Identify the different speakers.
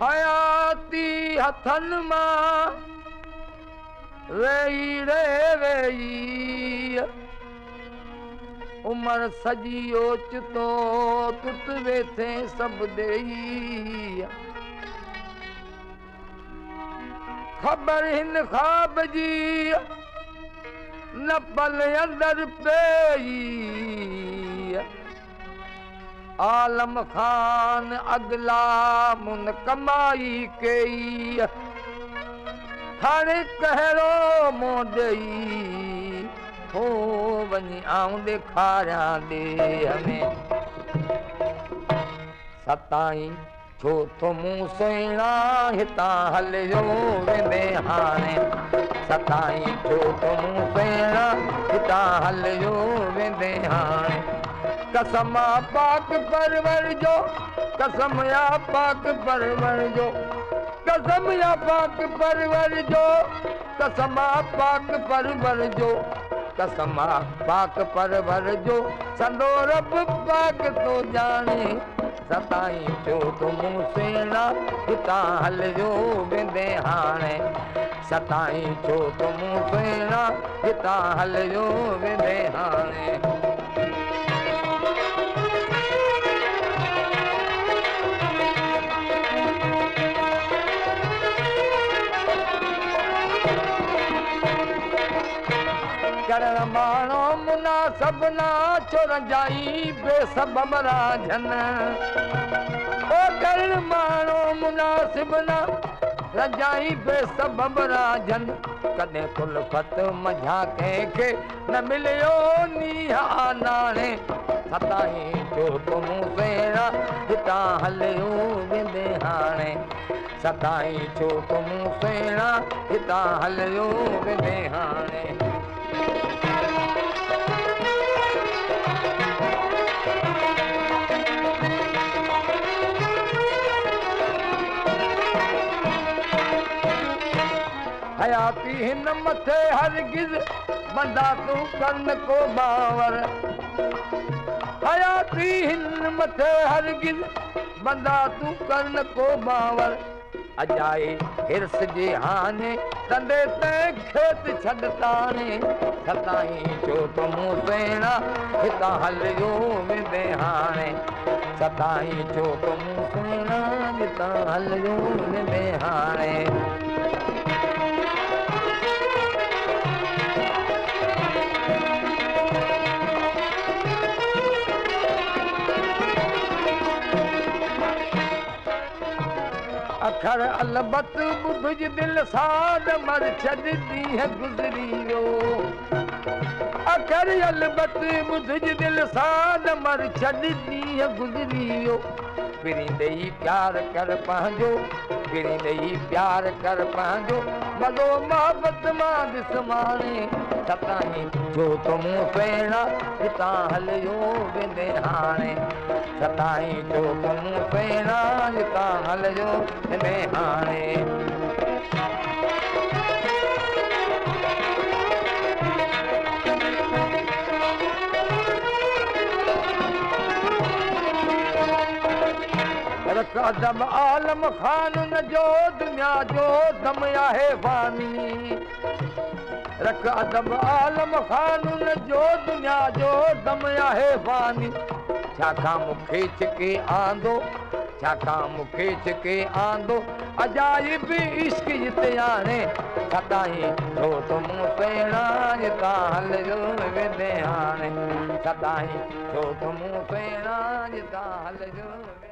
Speaker 1: हयाती हथन मां वेई रे वेई उमर सजी ओचितो तुत वेथे सब देई खबर हिन ख्वाब जी न पल अंदर पेई आलम खान अगला मुन कमाई कई हाणे कहरो मोदई हो वञी आऊं ॾेखारियां ॾे में सताई छो तो मूं सुहिणा हितां हलियो वेंदे हाणे सताई छो तो मूं सुहिणा हितां हलियो वेंदे हाणे कसम पाक परवर जो कसम या पाक परवर जो कसम या पाक परवर जो कसम पाक परवर जो कसम पाक परवर जो संदो रब पाक तो जाने सताई छो तो मूं सुहिणा हितां हलियो वेंदे हाणे सताई छो तो मूं सुहिणा हितां हलियो वेंदे हाणे करण मानो मुनासब ना चोरन जाई बेसबब राजन ओ करण मानो मुनासिब ना रजाई बेसबब राजन कदे कुलफत मझा कंहिंखे न मिलियो नीहा नाणे सताई छो तो मूं सुहिणा हितां हलियो वेंदे हाणे सताई छो तो मूं सुहिणा हितां हलियो वेंदे हाणे हयाती हिन मथे हरगिज़ बंदा तूं कन को बावर हयाती हिन मथे हरगिज़ बंदा तूं कन को बावर अजाए हिरस जे हाने तंदे ते खेत छॾताने सताई छो तो मूं सुहिणा हितां हलियो वेंदे हाणे सताई छो तो मूं सुहिणा हितां हलियो वेंदे हाणे अखर अलबत बुध दिल साद मर छॾ ॾींहं गुज़री वियो अखर अलबत बुध दिल साद मर छॾ ॾींहं गुज़री वियो विरिंदे ई प्यार कर पंहिंजो विरिंदे ई प्यार कर पंहिंजो मज़ो मोहबत मां ॾिस माणे सताई छो तो मूं सुहिणा हितां हलियो वेंदे हाणे सताई छो तो मूं सुहिणा हितां हलियो वेंदे हाणे रख अदब आलम खान जो दुनिया जो दम आहे फ़ानी रख अदब आलम खान जो दुनिया जो दम आहे फ़ानी छाकाणि मूंखे छिके आंदो छाकाणि मूंखे छिके आंदो अजाइब इश्क जिते आणे सताई छो तो मूं सुहिणा हितां हलियो वेंदे हाणे सताई छो तो मूं सुहिणा हितां हलियो